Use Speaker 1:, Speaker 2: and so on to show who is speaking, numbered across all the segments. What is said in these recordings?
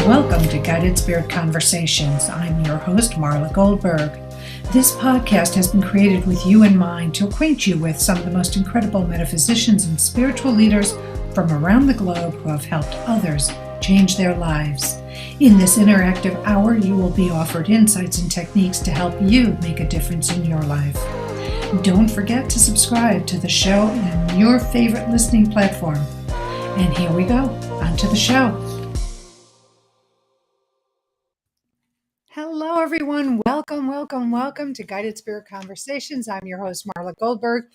Speaker 1: Welcome to Guided Spirit Conversations. I'm your host, Marla Goldberg. This podcast has been created with you in mind to acquaint you with some of the most incredible metaphysicians and spiritual leaders from around the globe who have helped others change their lives. In this interactive hour, you will be offered insights and techniques to help you make a difference in your life. Don't forget to subscribe to the show on your favorite listening platform. And here we go, on to the show. Hello, everyone. Welcome to Guided Spirit Conversations. I'm your host, Marla Goldberg,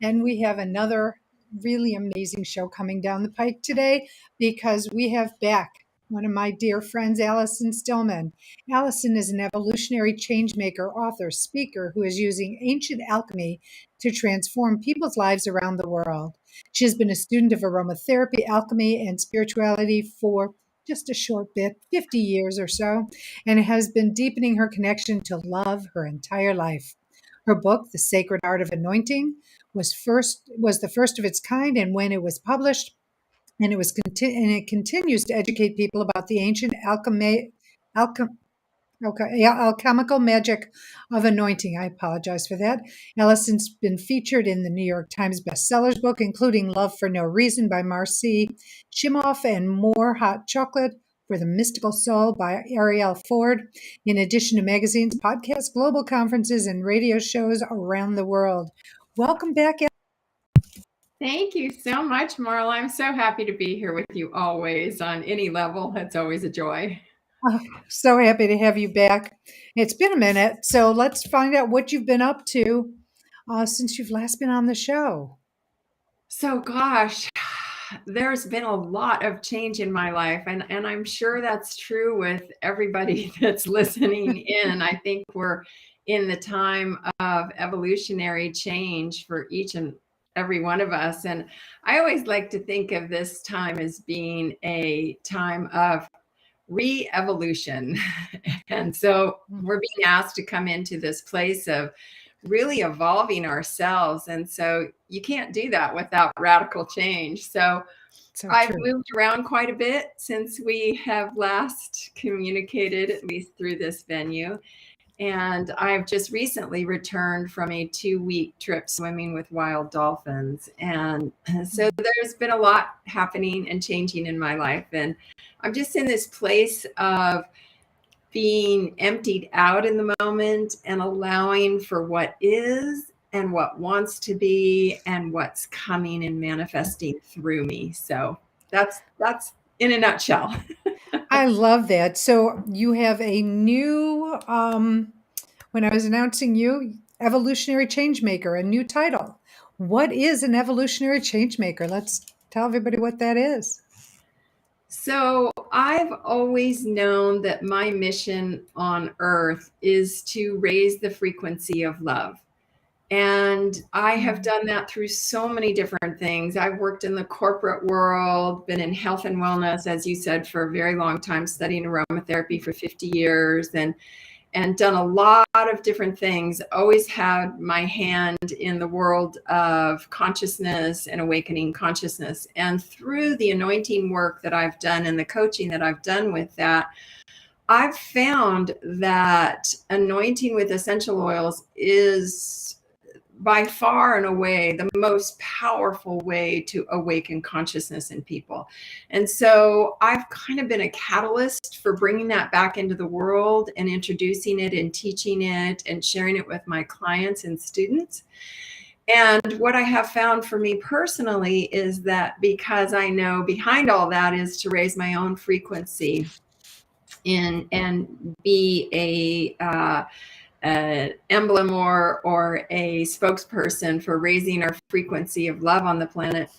Speaker 1: and we have another really amazing show coming down the pike today because we have back one of my dear friends, Allison Stillman. Allison is an evolutionary change-maker, author, speaker who is using ancient alchemy to transform people's lives around the world. She has been a student of aromatherapy, alchemy, and spirituality for just a short bit, 50 years or so, and has been deepening her connection to love her entire life. Her book, The Sacred Art of Anointing, was the first of its kind, and when it was published, and it continues to educate people about the ancient alchemical magic of anointing. I apologize for that. Allison's been featured in the New York Times bestsellers book, including Love for No Reason by Marcy Shimoff and More Hot Chocolate for the Mystical Soul by Ariel Ford, in addition to magazines, podcasts, global conferences, and radio shows around the world. Welcome back.
Speaker 2: Thank you so much, Marla. I'm so happy to be here with you always on any level. It's always a joy.
Speaker 1: Oh, so happy to have you back. It's been a minute, so let's find out what you've been up to since you've last been on the show.
Speaker 2: So, gosh, there's been a lot of change in my life, and I'm sure that's true with everybody that's listening in. I think we're in the time of evolutionary change for each and every one of us. And I always like to think of this time as being a time of re-evolution. And so we're being asked to come into this place of really evolving ourselves. And so you can't do that without radical change. So I've moved around quite a bit since we have last communicated, at least through this venue. And I've just recently returned from a 2-week trip swimming with wild dolphins. And so there's been a lot happening and changing in my life. And I'm just in this place of being emptied out in the moment and allowing for what is and what wants to be and what's coming and manifesting through me. So that's in a nutshell.
Speaker 1: I love that. So you have a new, when I was announcing you, Evolutionary Change-Maker, a new title. What is an Evolutionary Change-Maker? Let's tell everybody what that is.
Speaker 2: So I've always known that my mission on earth is to raise the frequency of love. And I have done that through so many different things. I've worked in the corporate world, been in health and wellness, as you said, for a very long time, studying aromatherapy for 50 years and done a lot of different things. Always had my hand in the world of consciousness and awakening consciousness. And through the anointing work that I've done and the coaching that I've done with that, I've found that anointing with essential oils is by far and away the most powerful way to awaken consciousness in people. And so I've kind of been a catalyst for bringing that back into the world and introducing it and teaching it and sharing it with my clients and students. And what I have found for me personally is that because I know behind all that is to raise my own frequency and be an emblem or a spokesperson for raising our frequency of love on the planet,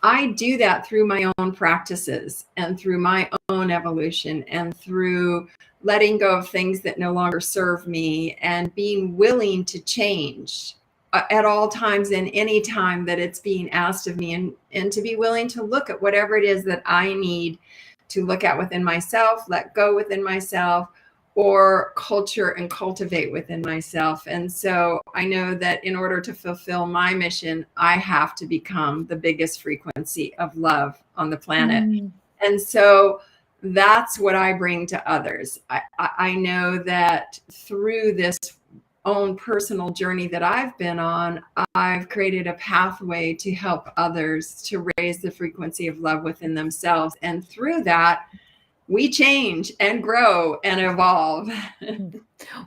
Speaker 2: I do that through my own practices and through my own evolution and through letting go of things that no longer serve me and being willing to change at all times and any time that it's being asked of me, and to be willing to look at whatever it is that I need to look at within myself, let go within myself, or culture and cultivate within myself. And so I know that in order to fulfill my mission, I have to become the biggest frequency of love on the planet. And so that's what I bring to others. I know that through this own personal journey that I've been on, I've created a pathway to help others to raise the frequency of love within themselves. And through that, we change and grow and evolve.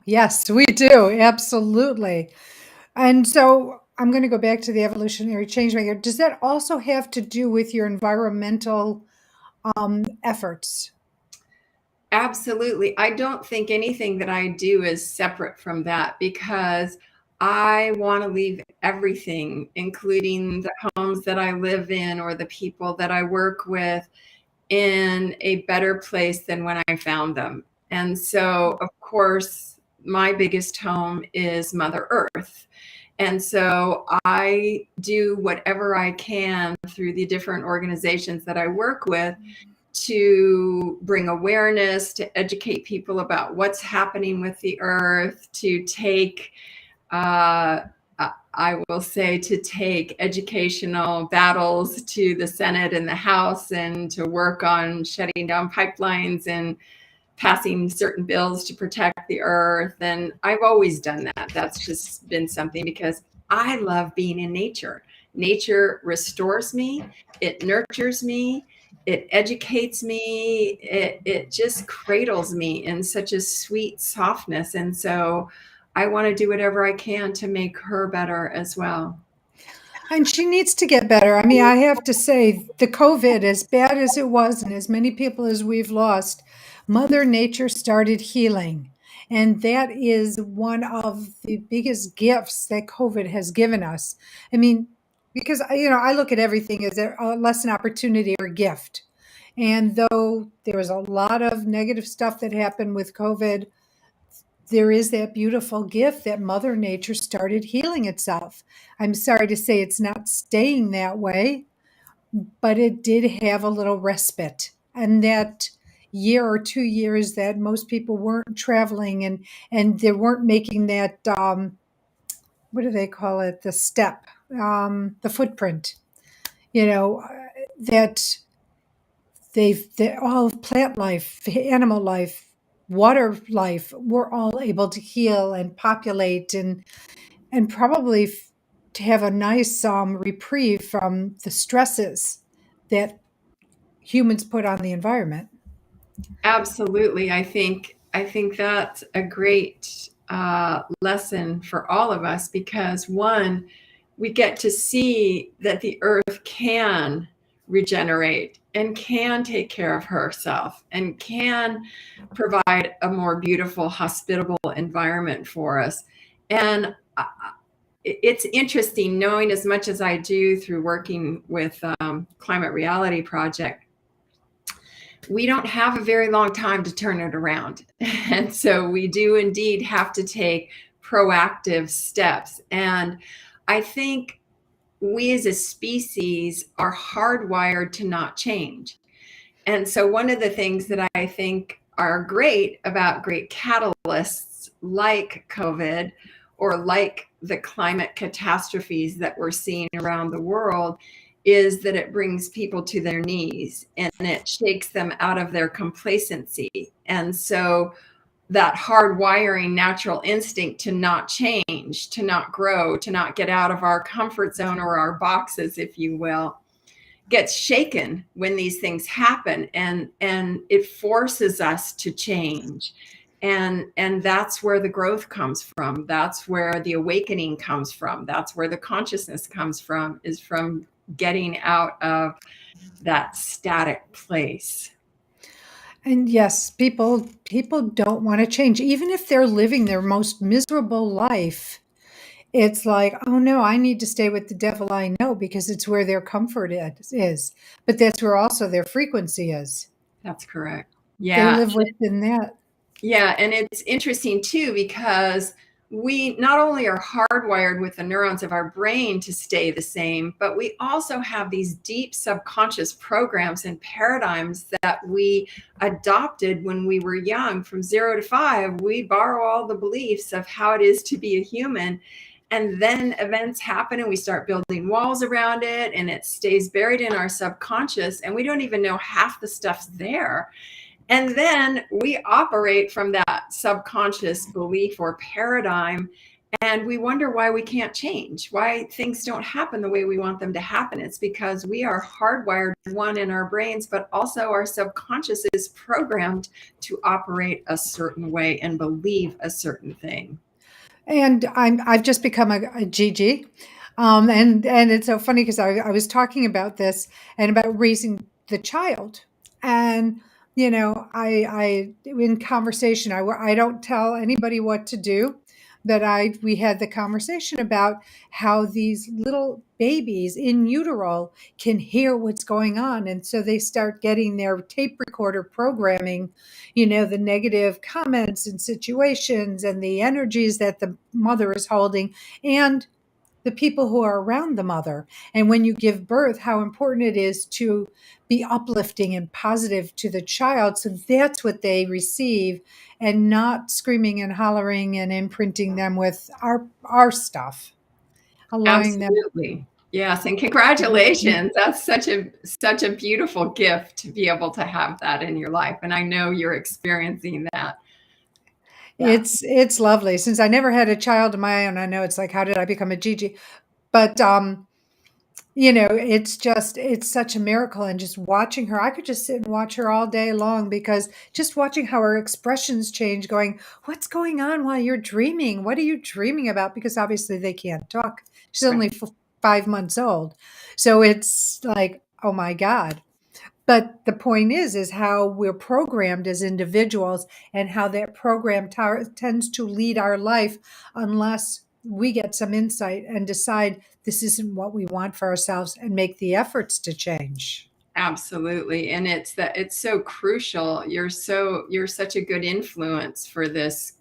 Speaker 1: Yes, we do. Absolutely. And so I'm going to go back to the evolutionary change-maker. Does that also have to do with your environmental efforts?
Speaker 2: Absolutely. I don't think anything that I do is separate from that, because I want to leave everything, including the homes that I live in or the people that I work with, in a better place than when I found them. And so, of course, my biggest home is Mother Earth. And so I do whatever I can through the different organizations that I work with to bring awareness, to educate people about what's happening with the earth, to take, I will say, to take educational battles to the Senate and the House, and to work on shutting down pipelines and passing certain bills to protect the earth. And I've always done that. That's just been something, because I love being in nature. Nature restores me, it nurtures me, it educates me, it just cradles me in such a sweet softness. And so I want to do whatever I can to make her better as well.
Speaker 1: And she needs to get better. I mean, I have to say, the COVID, as bad as it was, and as many people as we've lost, Mother Nature started healing. And that is one of the biggest gifts that COVID has given us. I mean, because, I look at everything as a lesson, opportunity, or gift. And though there was a lot of negative stuff that happened with COVID, there is that beautiful gift that Mother Nature started healing itself. I'm sorry to say it's not staying that way, but it did have a little respite. And that year or 2 years that most people weren't traveling, and they weren't making that, what do they call it? The step, the footprint, that all plant life, animal life, water life, we're all able to heal and populate, and probably to have a nice reprieve from the stresses that humans put on the environment.
Speaker 2: Absolutely. I think that's a great lesson for all of us, because one, we get to see that the earth can regenerate and can take care of herself and can provide a more beautiful, hospitable environment for us. And it's interesting, knowing as much as I do through working with Climate Reality Project, we don't have a very long time to turn it around. And so we do indeed have to take proactive steps. And I think we as a species are hardwired to not change. And so one of the things that I think are great about great catalysts like COVID, or like the climate catastrophes that we're seeing around the world, is that it brings people to their knees and it shakes them out of their complacency. And so that hardwiring natural instinct to not change, to not grow, to not get out of our comfort zone or our boxes, if you will, gets shaken when these things happen, and it forces us to change. And that's where the growth comes from, that's where the awakening comes from, that's where the consciousness comes from, is from getting out of that static place.
Speaker 1: And yes, people don't want to change, even if they're living their most miserable life. It's like, oh no, I need to stay with the devil I know, because it's where their comfort is. But that's where also their frequency is.
Speaker 2: That's correct.
Speaker 1: They
Speaker 2: Yeah.
Speaker 1: live within that.
Speaker 2: Yeah, and it's interesting too, because we not only are hardwired with the neurons of our brain to stay the same, but we also have these deep subconscious programs and paradigms that we adopted when we were young. From 0 to 5, we borrow all the beliefs of how it is to be a human. And then events happen and we start building walls around it, and it stays buried in our subconscious, and we don't even know half the stuff's there. And then we operate from that subconscious belief or paradigm, and we wonder why we can't change, why things don't happen the way we want them to happen. It's because we are hardwired, one, in our brains, but also our subconscious is programmed to operate a certain way and believe a certain thing.
Speaker 1: And I've just become a Gigi. And it's so funny because I was talking about this and about raising the child. And, I in conversation, I don't tell anybody what to do, but we had the conversation about how these little babies in utero can hear what's going on. And so they start getting their tape recorder programming, the negative comments and situations and the energies that the mother is holding and the people who are around the mother. And when you give birth, how important it is to be uplifting and positive to the child. So that's what they receive, and not screaming and hollering and imprinting them with our stuff, allowing them.
Speaker 2: Absolutely. Yes, and congratulations. That's such a beautiful gift to be able to have that in your life. And I know you're experiencing that. Yeah.
Speaker 1: It's lovely. Since I never had a child of my own, I know it's like, how did I become a Gigi? But it's such a miracle. And just watching her, I could just sit and watch her all day long, because just watching how her expressions change, going, what's going on while you're dreaming? What are you dreaming about? Because obviously they can't talk. She's only
Speaker 2: Right.
Speaker 1: 5 months old. So it's like, oh my God. But the point is how we're programmed as individuals, and how that program tends to lead our life, unless we get some insight and decide this isn't what we want for ourselves and make the efforts to change.
Speaker 2: Absolutely. And it's so crucial. You're such a good influence for this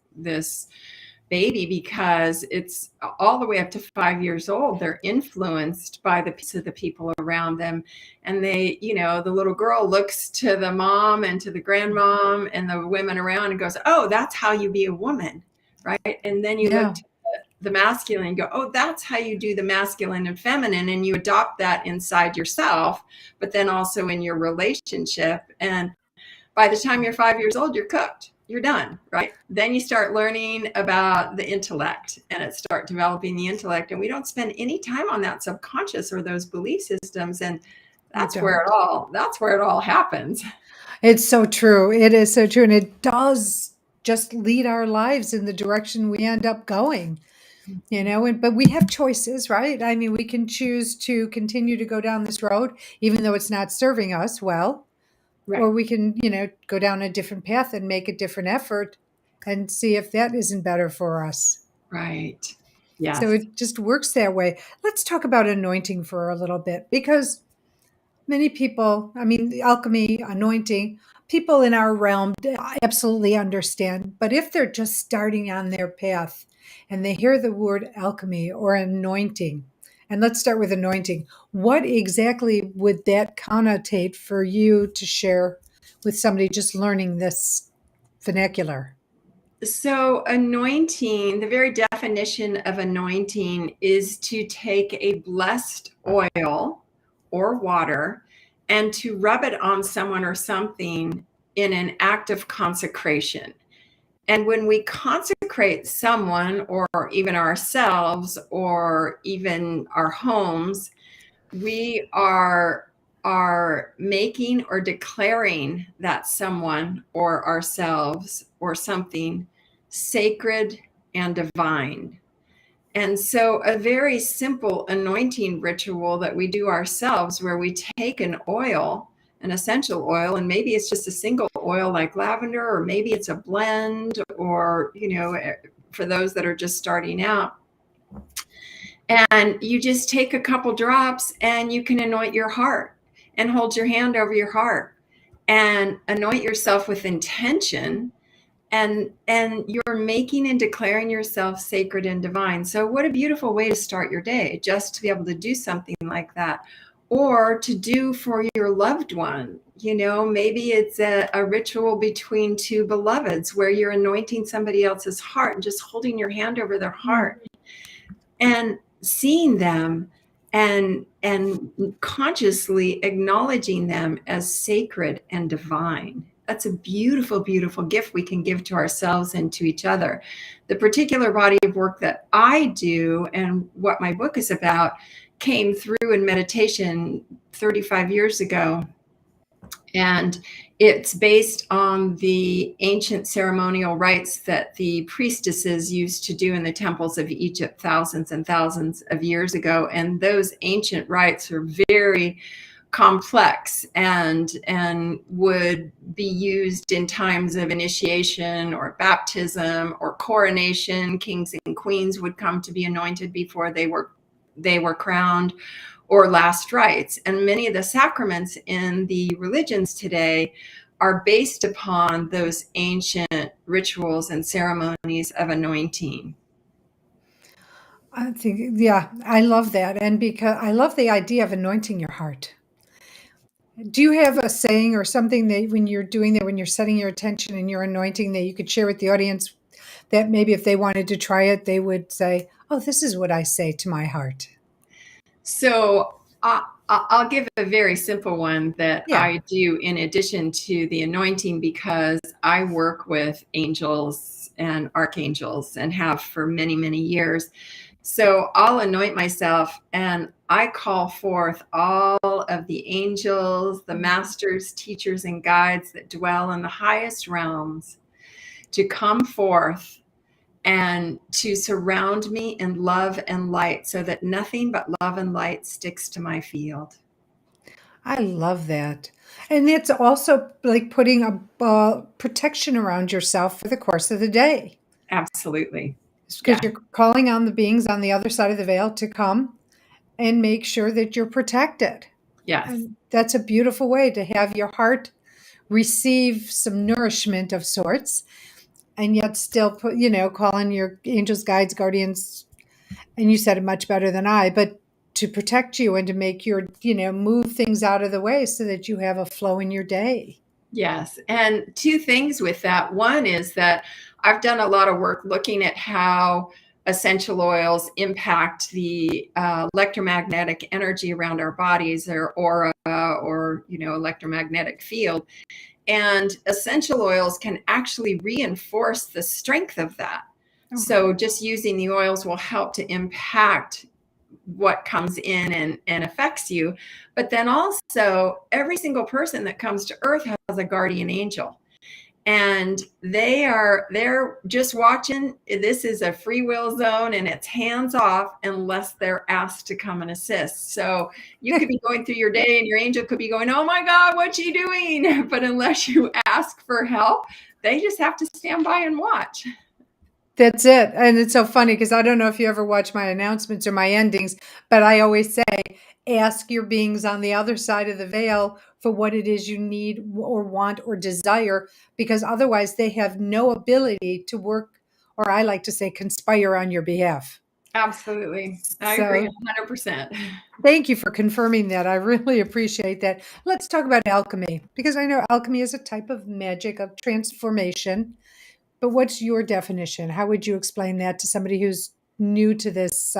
Speaker 2: baby, because it's all the way up to 5 years old. They're influenced by the people around them. And the little girl looks to the mom and to the grandmom and the women around and goes, oh, that's how you be a woman. Right. And then you look
Speaker 1: Yeah,
Speaker 2: to the masculine and go, oh, that's how you do the masculine and feminine. And you adopt that inside yourself, but then also in your relationship. And by the time you're 5 years old, you're cooked. You're done, right? Then you start learning about the intellect, and it start developing the intellect. And we don't spend any time on that subconscious or those belief systems. And
Speaker 1: we
Speaker 2: that's where
Speaker 1: don't.
Speaker 2: it all happens.
Speaker 1: It's so true. It is so true. And it does just lead our lives in the direction we end up going. But we have choices, right? I mean, we can choose to continue to go down this road, even though it's not serving us well,
Speaker 2: Right,
Speaker 1: or we can, go down a different path and make a different effort and see if that isn't better for us.
Speaker 2: right.
Speaker 1: So
Speaker 2: Yes.
Speaker 1: it just works that way. Let's talk about anointing for a little bit, because many people, I mean, the alchemy, anointing, people in our realm absolutely understand. But if they're just starting on their path and they hear the word alchemy or anointing, and let's start with anointing, what exactly would that connotate for you to share with somebody just learning this vernacular?
Speaker 2: So, anointing, the very definition of anointing is to take a blessed oil or water and to rub it on someone or something in an act of consecration. And when we consecrate someone or even ourselves or even our homes, we are making or declaring that someone or ourselves or something sacred and divine. And so a very simple anointing ritual that we do ourselves, where we take an essential oil, and maybe it's just a single oil like lavender, or maybe it's a blend, or for those that are just starting out, and you just take a couple drops and you can anoint your heart and hold your hand over your heart and anoint yourself with intention, and you're making and declaring yourself sacred and divine. So what a beautiful way to start your day, just to be able to do something like that, or to do for your loved one. Maybe it's a ritual between two beloveds where you're anointing somebody else's heart and just holding your hand over their
Speaker 1: Mm.
Speaker 2: heart and seeing them and consciously acknowledging them as sacred and divine. that's a beautiful, beautiful gift we can give to ourselves and to each other. The particular body of work that I do and what my book is about came through in meditation 35 years ago. And it's based on the ancient ceremonial rites that the priestesses used to do in the temples of Egypt thousands and thousands of years ago. And those ancient rites are very complex and would be used in times of initiation or baptism or coronation. Kings and queens would come to be anointed before they were crowned, or last rites. And many of the sacraments in the religions today are based upon those ancient rituals and ceremonies of anointing.
Speaker 1: I think, yeah, I love that. And because I love the idea of anointing your heart. Do you have a saying or something that when you're doing that, when you're setting your attention and you're anointing, that you could share with the audience, that maybe if they wanted to try it, they would say, oh, this is what I say to my heart?
Speaker 2: So I'll give a very simple one that
Speaker 1: Yeah.
Speaker 2: I do in addition to the anointing, because I work with angels and archangels and have for many, many years. So I'll anoint myself and I call forth all of the angels, the masters, teachers, and guides that dwell in the highest realms to come forth and to surround me in love and light, so that nothing but love and light sticks to my field.
Speaker 1: I love that. And it's also like putting a protection around yourself for the course of the day.
Speaker 2: Absolutely.
Speaker 1: Because
Speaker 2: Yeah.
Speaker 1: you're calling on the beings on the other side of the veil to come and make sure that you're protected.
Speaker 2: Yes.
Speaker 1: And that's a beautiful way to have your heart receive some nourishment of sorts, and yet still put, call on your angels, guides, guardians. And you said it much better than I, but to protect you and to make your, move things out of the way so that you have a flow in your day.
Speaker 2: Yes. And two things with that. One is that I've done a lot of work looking at how essential oils impact the electromagnetic energy around our bodies, or aura, or electromagnetic field. And essential oils can actually reinforce the strength of that. So just using the oils will help to impact what comes in and affects you. But then also, every single person that comes to earth has a guardian angel. And they're just watching. This is a free will zone, and it's hands off unless they're asked to come and assist. So you could be going through your day and your angel could be going, oh my God, what's she doing? But unless you ask for help, they just have to stand by and watch.
Speaker 1: That's it. And it's so funny because I don't know if you ever watch my announcements or my endings, but I always say, ask your beings on the other side of the veil for what it is you need or want or desire, because otherwise they have no ability to work, or I like to say, conspire on your behalf.
Speaker 2: Absolutely. I agree
Speaker 1: So
Speaker 2: 100%.
Speaker 1: thank you for confirming that. I really appreciate that. Let's talk about alchemy, because I know alchemy is a type of magic of transformation. But what's your definition? How would you explain that to somebody who's new to this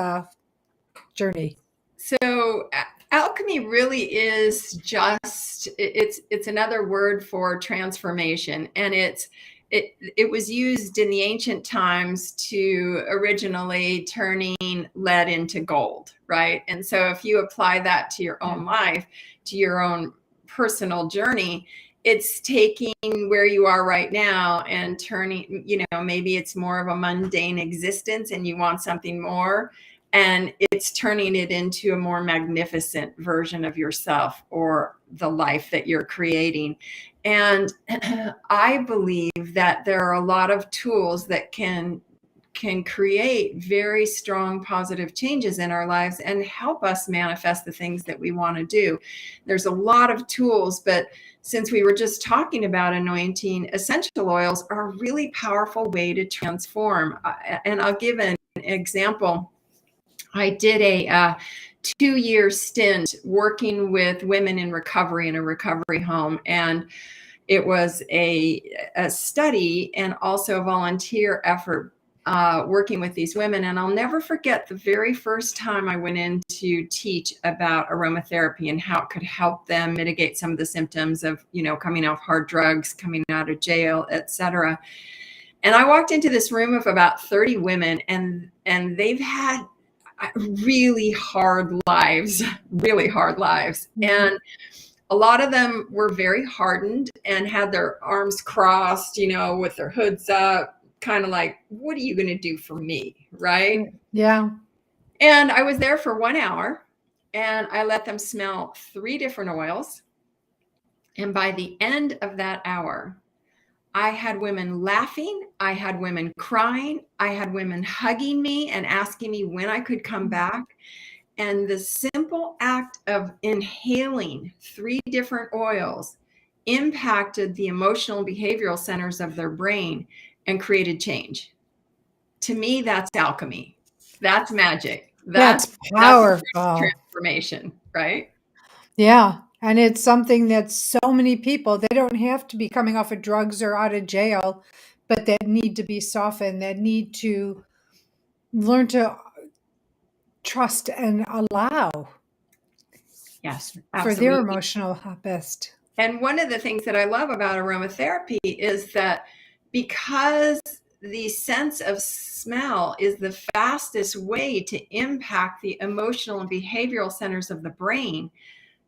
Speaker 1: journey?
Speaker 2: So alchemy really is just it's another word for transformation, and it was used in the ancient times to originally turning lead into gold, right? And so if you apply that to your own life, to your own personal journey, it's taking where you are right now and turning, maybe it's more of a mundane existence and you want something more, and it's turning it into a more magnificent version of yourself or the life that you're creating. And I believe that there are a lot of tools that can create very strong positive changes in our lives and help us manifest the things that we want to do. There's a lot of tools, but since we were just talking about anointing, essential oils are a really powerful way to transform. And I'll give an example. I did a 2-year stint working with women in recovery in a recovery home. And it was a study and also a volunteer effort working with these women. And I'll never forget the very first time I went in to teach about aromatherapy and how it could help them mitigate some of the symptoms of, coming off hard drugs, coming out of jail, etc. And I walked into this room of about 30 women, and they've had really hard lives. And a lot of them were very hardened and had their arms crossed, with their hoods up, kind of like, what are you going to do for me? Right?
Speaker 1: Yeah.
Speaker 2: And I was there for 1 hour, and I let them smell 3 different oils. And by the end of that hour, I had women laughing. I had women crying. I had women hugging me and asking me when I could come back. And the simple act of inhaling 3 different oils impacted the emotional and behavioral centers of their brain and created change. To me, that's alchemy. That's magic.
Speaker 1: That's
Speaker 2: That's
Speaker 1: powerful.
Speaker 2: transformation, right?
Speaker 1: Yeah. And it's something that so many people, they don't have to be coming off of drugs or out of jail, but that need to be softened, that need to learn to trust and allow
Speaker 2: Yes,
Speaker 1: for their
Speaker 2: absolutely.
Speaker 1: emotional best.
Speaker 2: And one of the things that I love about aromatherapy is that because the sense of smell is the fastest way to impact the emotional and behavioral centers of the brain,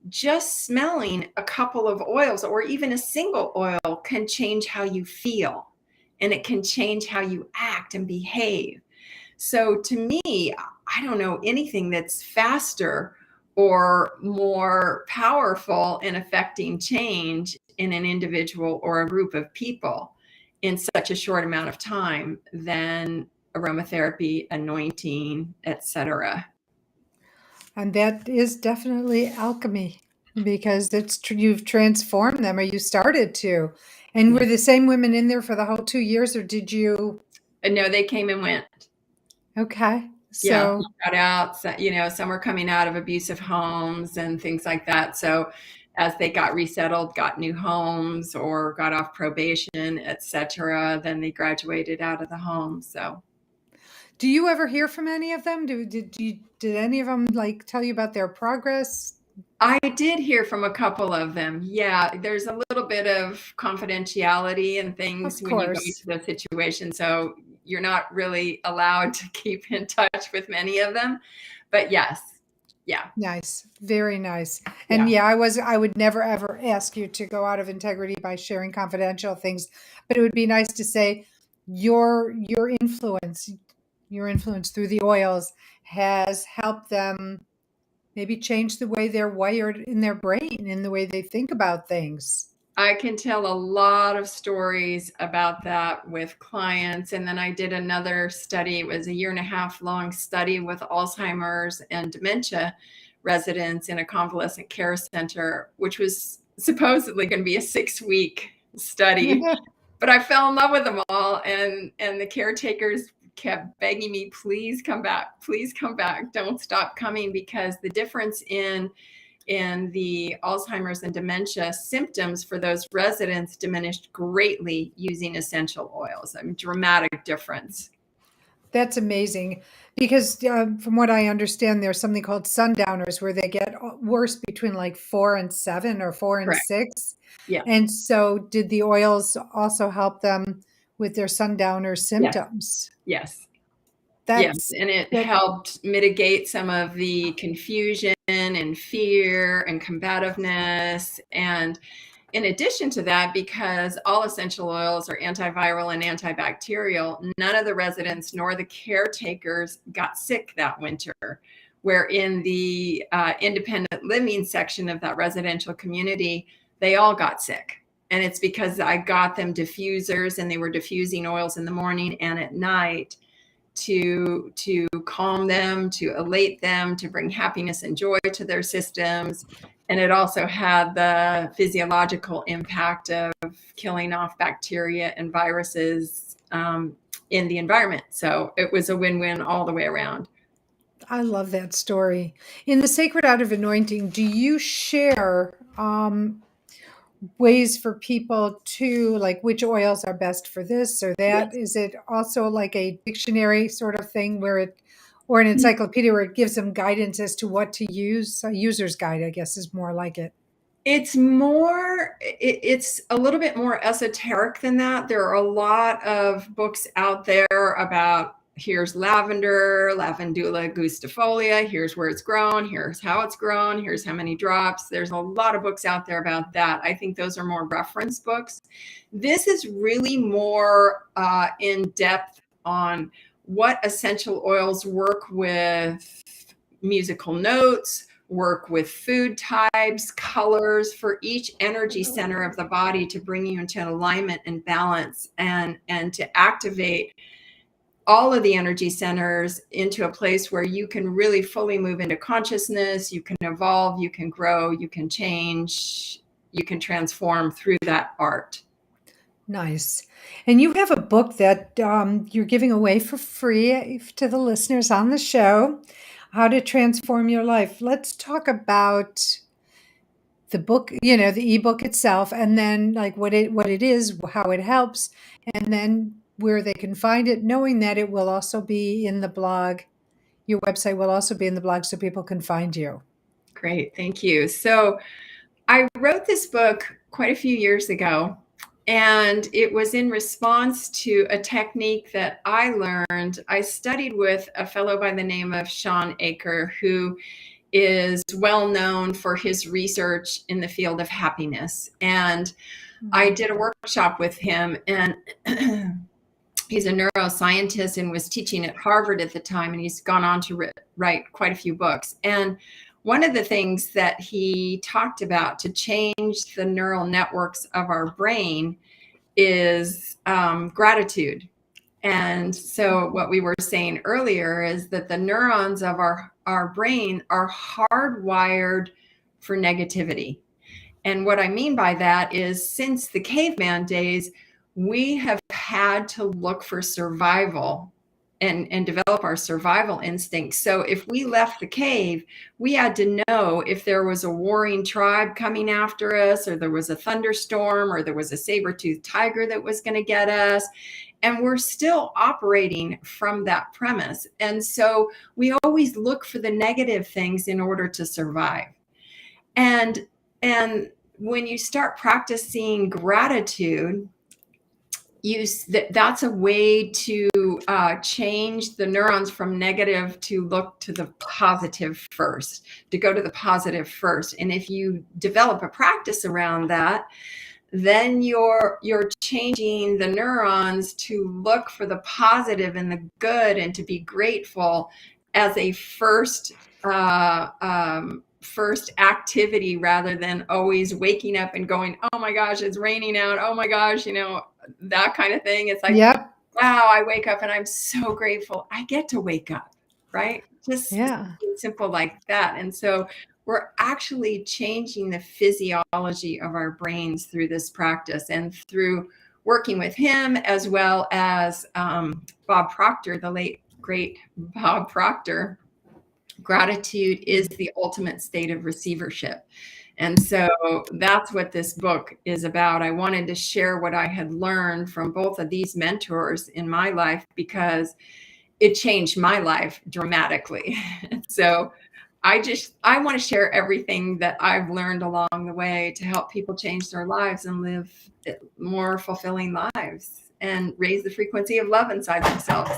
Speaker 2: just smelling a couple of oils or even a single oil can change how you feel, and it can change how you act and behave. So to me, I don't know anything that's faster or more powerful in affecting change in an individual or a group of people in such a short amount of time than aromatherapy, anointing, etc.
Speaker 1: And that is definitely alchemy, because you've transformed them, or you started to. And were the same women in there for the whole 2 years, or did you?
Speaker 2: And no, they came and went.
Speaker 1: Okay.
Speaker 2: Yeah,
Speaker 1: So
Speaker 2: got out. So, some were coming out of abusive homes and things like that. So as they got resettled, got new homes or got off probation, etc., then they graduated out of the home. So
Speaker 1: do you ever hear from any of them? Did any of them like tell you about their progress?
Speaker 2: I did hear from a couple of them. Yeah, there's a little bit of confidentiality and things
Speaker 1: Of
Speaker 2: when you go
Speaker 1: course.
Speaker 2: into those situations. So you're not really allowed to keep in touch with many of them. But yes, yeah,
Speaker 1: Nice. Very nice. And
Speaker 2: yeah.
Speaker 1: yeah, I would never ever ask you to go out of integrity by sharing confidential things, but it would be nice to say your influence, your influence through the oils has helped them maybe change the way they're wired in their brain, in the way they think about things.
Speaker 2: I can tell a lot of stories about that with clients. And then I did another study. It was a 1.5 year long study with Alzheimer's and dementia residents in a convalescent care center, which was supposedly going to be a 6-week study. But I fell in love with them all. And the caretakers kept begging me, please come back, don't stop coming, because the difference in the Alzheimer's and dementia symptoms for those residents diminished greatly using essential oils. I mean, dramatic difference.
Speaker 1: That's amazing, because from what I understand, there's something called sundowners where they get worse between like 4 and 7 or 4 and 6.
Speaker 2: Yeah.
Speaker 1: And so, did the oils also help them with their sundowner
Speaker 2: Yes.
Speaker 1: symptoms?
Speaker 2: Yes. Yes.
Speaker 1: That's
Speaker 2: And it
Speaker 1: that.
Speaker 2: helped mitigate some of the confusion and fear and combativeness. And in addition to that, because all essential oils are antiviral and antibacterial, none of the residents nor the caretakers got sick that winter. Where in the independent living section of that residential community, they all got sick. And it's because I got them diffusers, and they were diffusing oils in the morning and at night to calm them, to elate them, to bring happiness and joy to their systems. And it also had the physiological impact of killing off bacteria and viruses in the environment. So it was a win-win all the way around.
Speaker 1: I love that story. In the Sacred Art of Anointing, do you share ways for people to, like, which oils are best for this or that?
Speaker 2: Yes.
Speaker 1: Is it also like a dictionary sort of thing where it, or an encyclopedia where it gives them guidance as to what to use? A user's guide, I guess, is more like it.
Speaker 2: It's a little bit more esoteric than that. There are a lot of books out there about here's lavender, Lavandula gustifolia, here's where it's grown, here's how it's grown, here's how many drops. There's a lot of books out there about that. I think those are more reference books. This is really more in depth on what essential oils work with musical notes, work with food types, colors for each energy center of the body to bring you into alignment and balance, and to activate all of the energy centers into a place where you can really fully move into consciousness, you can evolve, you can grow, you can change, you can transform through that art.
Speaker 1: Nice. And you have a book that you're giving away for free to the listeners on the show, How to Transform Your Life. Let's talk about the book, the ebook itself, and then like what it is, how it helps, and then where they can find it, knowing that it will also be in the blog. Your website will also be in the blog so people can find you.
Speaker 2: Great, thank you. So I wrote this book quite a few years ago, and it was in response to a technique that I learned. I studied with a fellow by the name of Sean Aker, who is well known for his research in the field of happiness. And I did a workshop with him, and he's a neuroscientist and was teaching at Harvard at the time, and he's gone on to write quite a few books. And one of the things that he talked about to change the neural networks of our brain is gratitude. And so what we were saying earlier is that the neurons of our brain are hardwired for negativity. And what I mean by that is, since the caveman days, we have had to look for survival and develop our survival instincts. So if we left the cave, we had to know if there was a warring tribe coming after us, or there was a thunderstorm, or there was a saber-toothed tiger that was going to get us. And we're still operating from that premise. And so we always look for the negative things in order to survive. And when you start practicing gratitude, that's a way to change the neurons from negative to look to the positive first, to go to the positive first. And if you develop a practice around that, then you're changing the neurons to look for the positive and the good, and to be grateful as a first activity, rather than always waking up and going, oh my gosh, it's raining out, oh my gosh, that kind of thing. It's like,
Speaker 1: Yep.
Speaker 2: wow, I wake up and I'm so grateful I get to wake up, right? Just simple like that. And so we're actually changing the physiology of our brains through this practice, and through working with him, as well as Bob Proctor, the late great Bob Proctor. Gratitude is the ultimate state of receivership. And so that's what this book is about. I wanted to share what I had learned from both of these mentors in my life, because it changed my life dramatically. So I want to share everything that I've learned along the way to help people change their lives and live more fulfilling lives, and raise the frequency of love inside themselves.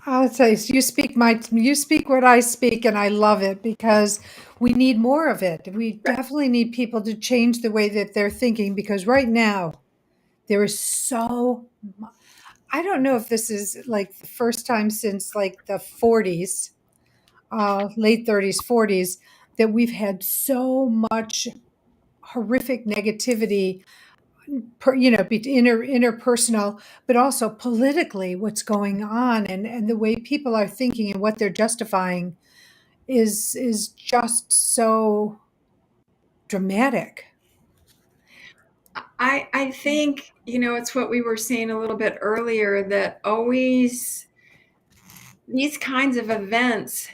Speaker 1: I'll say, you speak what I speak, and I love it, because we need more of it. We definitely need people to change the way that they're thinking, because right now there is so much. I don't know if this is like the first time since like the 40s, late 30s, 40s, that we've had so much horrific negativity, interpersonal, but also politically, what's going on, and the way people are thinking and what they're justifying is just so dramatic.
Speaker 2: I think, it's what we were saying a little bit earlier, that always these kinds of events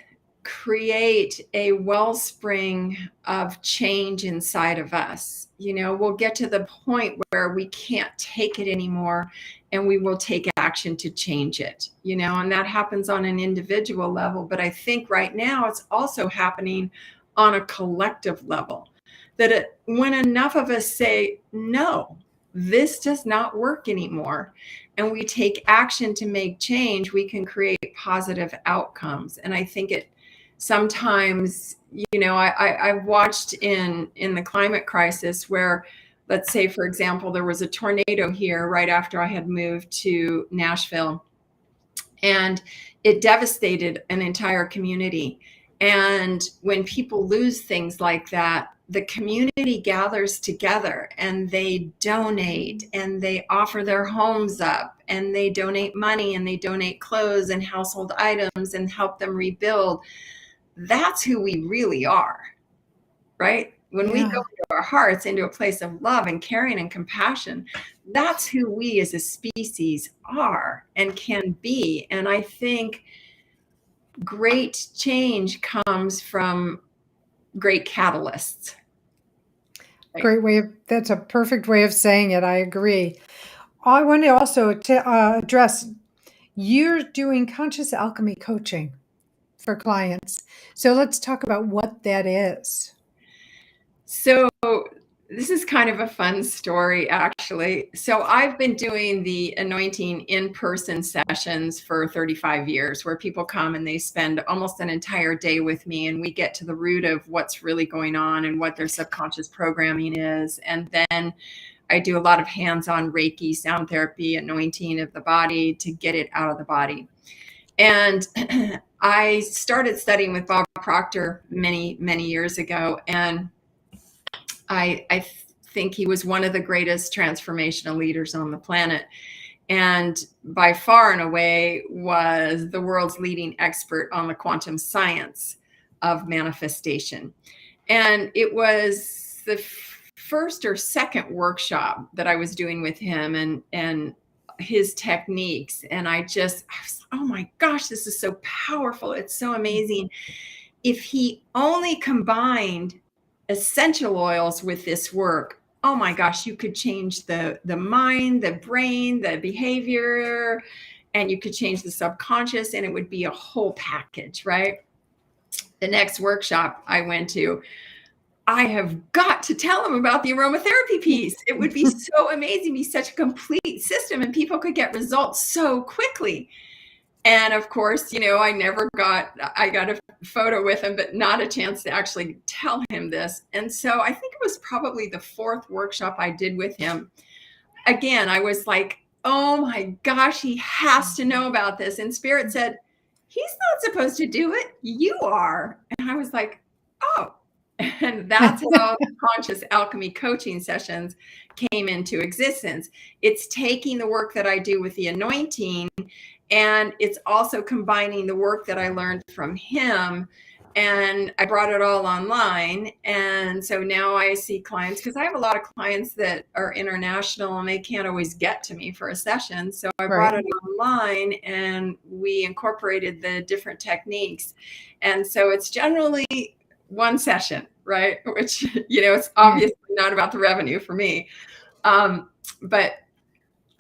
Speaker 2: create a wellspring of change inside of us. We'll get to the point where we can't take it anymore, and we will take action to change it, and that happens on an individual level. But I think right now it's also happening on a collective level, that when enough of us say, no, this does not work anymore, and we take action to make change, we can create positive outcomes. And I think it sometimes, I've watched in the climate crisis where, let's say, for example, there was a tornado here right after I had moved to Nashville, and it devastated an entire community. And when people lose things like that, the community gathers together and they donate and they offer their homes up and they donate money and they donate clothes and household items and help them rebuild. That's who we really are, right? When we go into our hearts, into a place of love and caring and compassion, that's who we as a species are and can be. And I think great change comes from great catalysts.
Speaker 1: That's a perfect way of saying it. I agree. I want to also address, you're doing conscious alchemy coaching for clients. So let's talk about what that is.
Speaker 2: So this is kind of a fun story, actually. So I've been doing the anointing in-person sessions for 35 years, where people come and they spend almost an entire day with me, and we get to the root of what's really going on and what their subconscious programming is. And then I do a lot of hands-on Reiki, sound therapy, anointing of the body to get it out of the body. And I started studying with Bob Proctor many, many years ago. And I think he was one of the greatest transformational leaders on the planet, and by far and away was the world's leading expert on the quantum science of manifestation. And it was the first or second workshop that I was doing with him and his techniques. And I was, oh my gosh, this is so powerful. It's so amazing. If he only combined essential oils with this work, oh my gosh, you could change the mind, the brain, the behavior, and you could change the subconscious, and it would be a whole package, right? The next workshop I went to, I have got to tell them about the aromatherapy piece. It would be so amazing, be such a complete system, and people could get results so quickly. And of course, I got a photo with him, but not a chance to actually tell him this. And so I think it was probably the fourth workshop I did with him. Again, I was like, oh my gosh, he has to know about this. And Spirit said, he's not supposed to do it. You are. And I was like, oh. And that's how conscious alchemy coaching sessions came into existence. It's taking the work that I do with the anointing, and it's also combining the work that I learned from him, and I brought it all online. And so now I see clients, because I have a lot of clients that are international and they can't always get to me for a session. So I brought it online and we incorporated the different techniques. And so it's generally one session, right? Which, it's obviously not about the revenue for me. But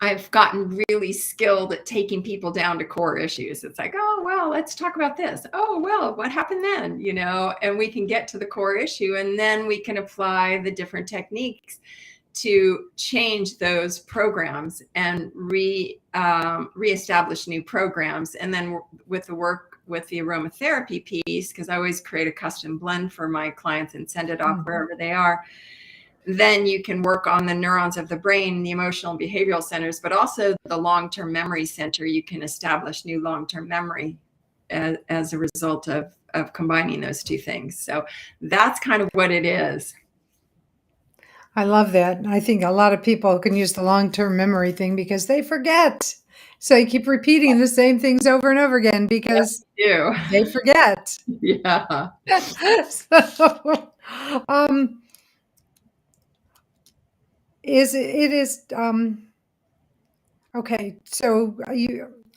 Speaker 2: I've gotten really skilled at taking people down to core issues. It's like, oh, well, let's talk about this. Oh, well, what happened then? And we can get to the core issue, and then we can apply the different techniques to change those programs and reestablish new programs. And then with the work with the aromatherapy piece, because I always create a custom blend for my clients and send it off wherever they are, then you can work on the neurons of the brain, the emotional and behavioral centers, but also the long-term memory center. You can establish new long-term memory as a result of combining those two things. So that's kind of what it is.
Speaker 1: I love that. I think a lot of people can use the long-term memory thing because they forget. So you keep repeating the same things over and over again because they forget.
Speaker 2: Yeah.
Speaker 1: So, okay. So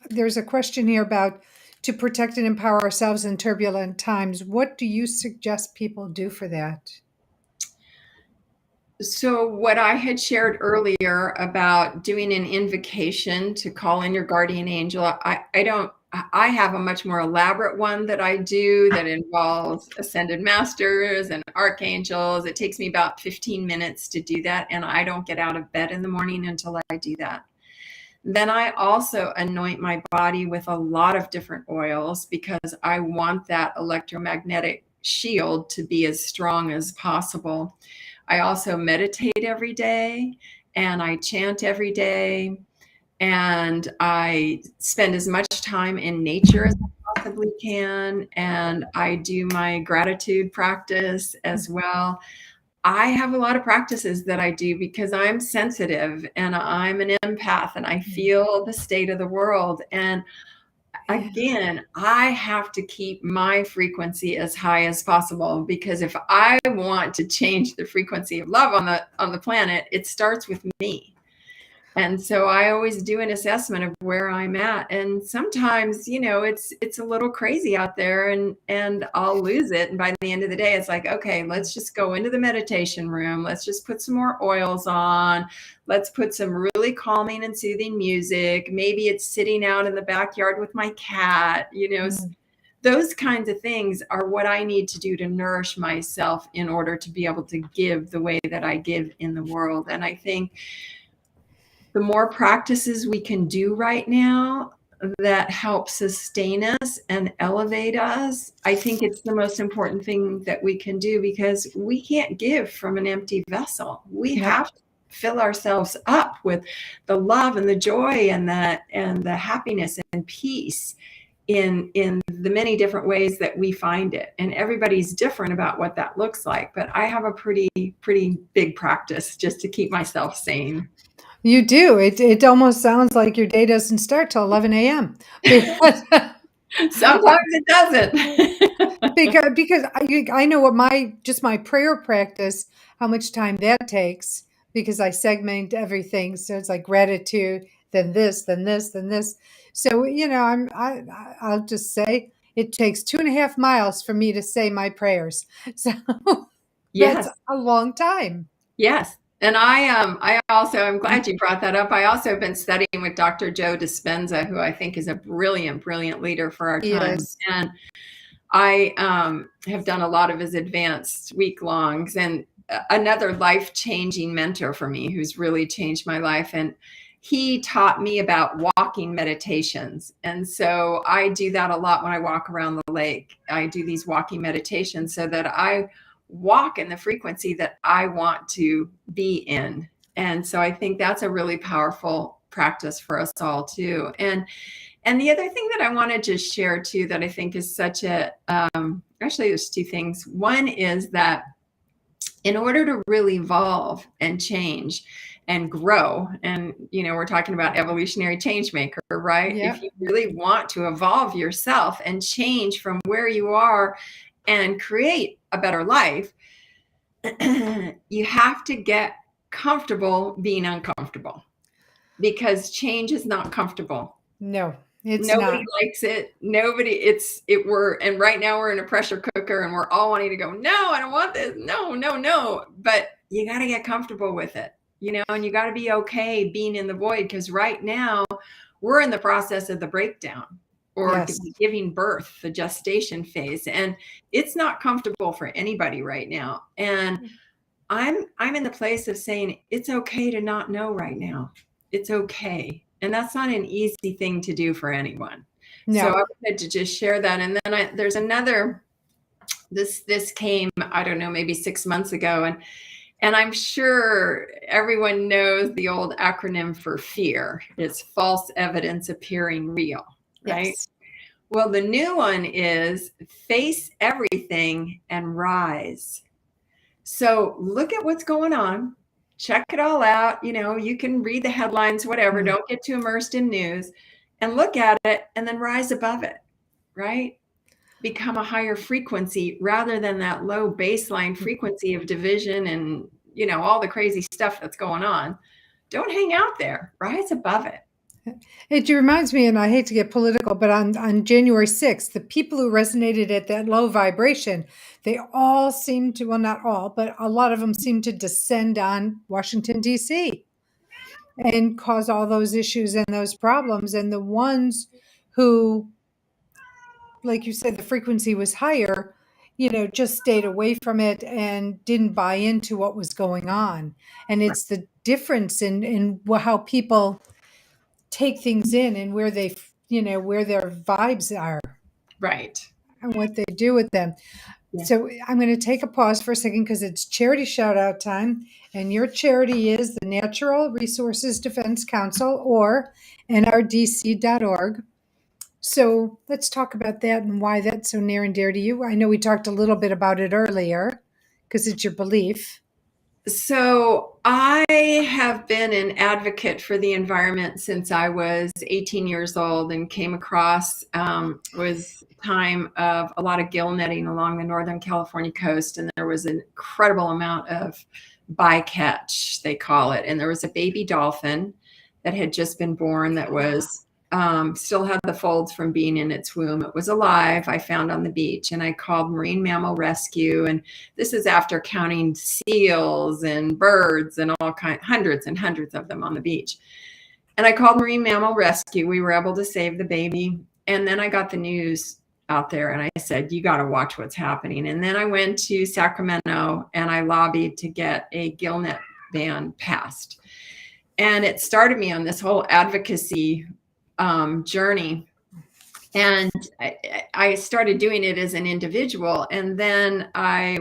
Speaker 1: there's a question here about to protect and empower ourselves in turbulent times. What do you suggest people do for that?
Speaker 2: So what I had shared earlier about doing an invocation to call in your guardian angel, I have a much more elaborate one that I do that involves ascended masters and archangels. It takes me about 15 minutes to do that, and I don't get out of bed in the morning until I do that. Then I also anoint my body with a lot of different oils because I want that electromagnetic shield to be as strong as possible. I also meditate every day, and I chant every day, and I spend as much time in nature as I possibly can, and I do my gratitude practice as well. I have a lot of practices that I do because I'm sensitive and I'm an empath and I feel the state of the world. And again, I have to keep my frequency as high as possible, because if I want to change the frequency of love on the planet, it starts with me. And so I always do an assessment of where I'm at. And sometimes, it's a little crazy out there, and I'll lose it. And by the end of the day, it's like, okay, let's just go into the meditation room. Let's just put some more oils on. Let's put some really calming and soothing music. Maybe it's sitting out in the backyard with my cat, Those kinds of things are what I need to do to nourish myself in order to be able to give the way that I give in the world. And I think the more practices we can do right now that help sustain us and elevate us, I think it's the most important thing that we can do, because we can't give from an empty vessel. We have to fill ourselves up with the love and the joy and the happiness and peace in the many different ways that we find it. And everybody's different about what that looks like. But I have a pretty big practice just to keep myself sane.
Speaker 1: You do. It almost sounds like your day doesn't start till 11 a.m.
Speaker 2: Sometimes it doesn't.
Speaker 1: because I know what my prayer practice, how much time that takes, because I segment everything. So it's like gratitude, then this, then this, then this. So, I'll just say it takes 2.5 miles for me to say my prayers. So
Speaker 2: Yes.
Speaker 1: that's a long time.
Speaker 2: Yes. And I'm glad you brought that up. I also have been studying with Dr. Joe Dispenza, who I think is a brilliant leader for our time.
Speaker 1: Yes.
Speaker 2: And I have done a lot of his advanced week-longs, and another life-changing mentor for me who's really changed my life. And he taught me about walking meditations. And so I do that a lot when I walk around the lake. I do these walking meditations so that I walk in the frequency that I want to be in. And so I think that's a really powerful practice for us all too. And the other thing that I want to just share too, that I think is such a, actually there's two things. One is that in order to really evolve and change and grow, and, we're talking about evolutionary change-maker, right?
Speaker 1: Yeah.
Speaker 2: If you really want to evolve yourself and change from where you are and create a better life, you have to get comfortable being uncomfortable, because change is not comfortable.
Speaker 1: No, it's
Speaker 2: Nobody
Speaker 1: not.
Speaker 2: likes it. And right now we're in a pressure cooker and we're all wanting to go, no, I don't want this. No. But you got to get comfortable with it, and you got to be okay being in the void, because right now we're in the process of the breakdown, or giving birth, the gestation phase. And it's not comfortable for anybody right now. And I'm in the place of saying it's okay to not know right now. It's okay. And that's not an easy thing to do for anyone.
Speaker 1: No.
Speaker 2: So I wanted to just share that. And then there's another, this came, I don't know, maybe 6 months ago. And I'm sure everyone knows the old acronym for fear. It's false evidence appearing real, right?
Speaker 1: Yes.
Speaker 2: Well, the new one is face everything and rise. So look at what's going on, check it all out. You can read the headlines, whatever, don't get too immersed in news, and look at it and then rise above it, right? Become a higher frequency rather than that low baseline frequency of division and, all the crazy stuff that's going on. Don't hang out there, rise above it.
Speaker 1: It reminds me, and I hate to get political, but on January 6th, the people who resonated at that low vibration, they all seemed to, well, not all, but a lot of them seemed to descend on Washington, D.C. and cause all those issues and those problems. And the ones who, like you said, the frequency was higher, just stayed away from it and didn't buy into what was going on. And it's the difference in how people take things in and where they, where their vibes are
Speaker 2: Right.
Speaker 1: and what they do with them.
Speaker 2: Yeah.
Speaker 1: So I'm going to take a pause for a second because it's charity shout out time. And your charity is the Natural Resources Defense Council, or nrdc.org. So let's talk about that and why that's so near and dear to you. I know we talked a little bit about it earlier because it's your belief.
Speaker 2: So I have been an advocate for the environment since I was 18 years old, and came across was time of a lot of gill netting along the Northern California coast, and there was an incredible amount of bycatch, they call it, and there was a baby dolphin that had just been born that was still had the folds from being in its womb. It was alive. I found on the beach, and I called Marine Mammal Rescue, and this is after counting seals and birds and all kinds, hundreds and hundreds of them on the beach. And I called Marine Mammal Rescue. We were able to save the baby. And then I got the news out there, and I said, you got to watch what's happening. And then I went to Sacramento and I lobbied to get a gill net ban passed. And it started me on this whole advocacy journey. And I started doing it as an individual. And then I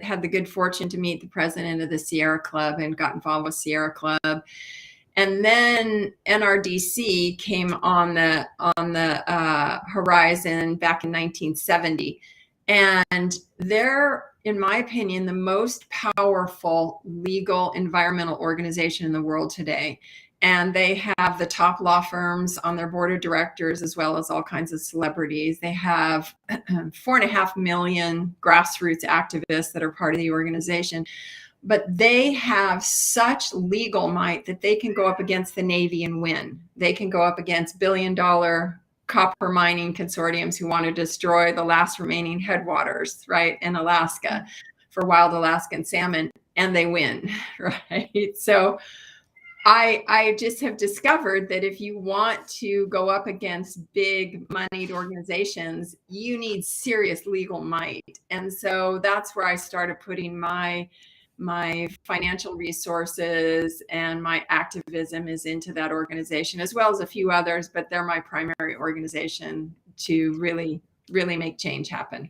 Speaker 2: had the good fortune to meet the president of the Sierra Club and got involved with Sierra Club. And then NRDC came on the horizon back in 1970. And they're, in my opinion, the most powerful legal environmental organization in the world today. And they have the top law firms on their board of directors, as well as all kinds of celebrities. They have 4.5 million grassroots activists that are part of the organization. But they have such legal might that they can go up against the Navy and win. They can go up against billion-dollar copper mining consortiums who want to destroy the last remaining headwaters, right, in Alaska for wild Alaskan salmon, and they win, right? So I just have discovered that if you want to go up against big moneyed organizations, you need serious legal might. And so that's where I started putting my financial resources and my activism is into that organization, as well as a few others, but they're my primary organization to really, really make change happen.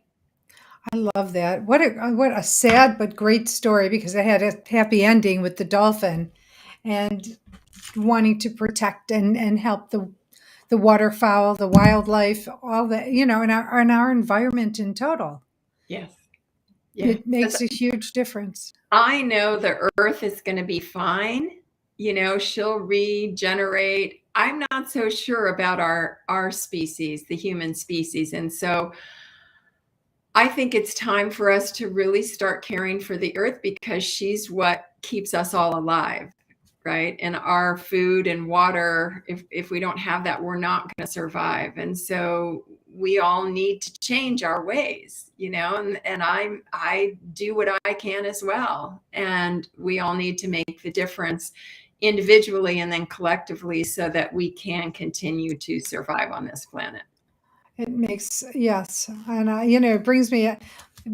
Speaker 1: I love that. What a sad but great story, because it had a happy ending with the dolphin and wanting to protect and help the waterfowl, the wildlife, all that, in our environment in total.
Speaker 2: Yes.
Speaker 1: Yeah. It makes a huge difference.
Speaker 2: I know the earth is going to be fine. She'll regenerate. I'm not so sure about our species, the human species. And so I think it's time for us to really start caring for the earth, because she's what keeps us all alive, right? And our food and water, if we don't have that, we're not going to survive. And so we all need to change our ways, and I do what I can as well. And we all need to make the difference individually and then collectively, so that we can continue to survive on this planet.
Speaker 1: It makes, yes. And, it brings me,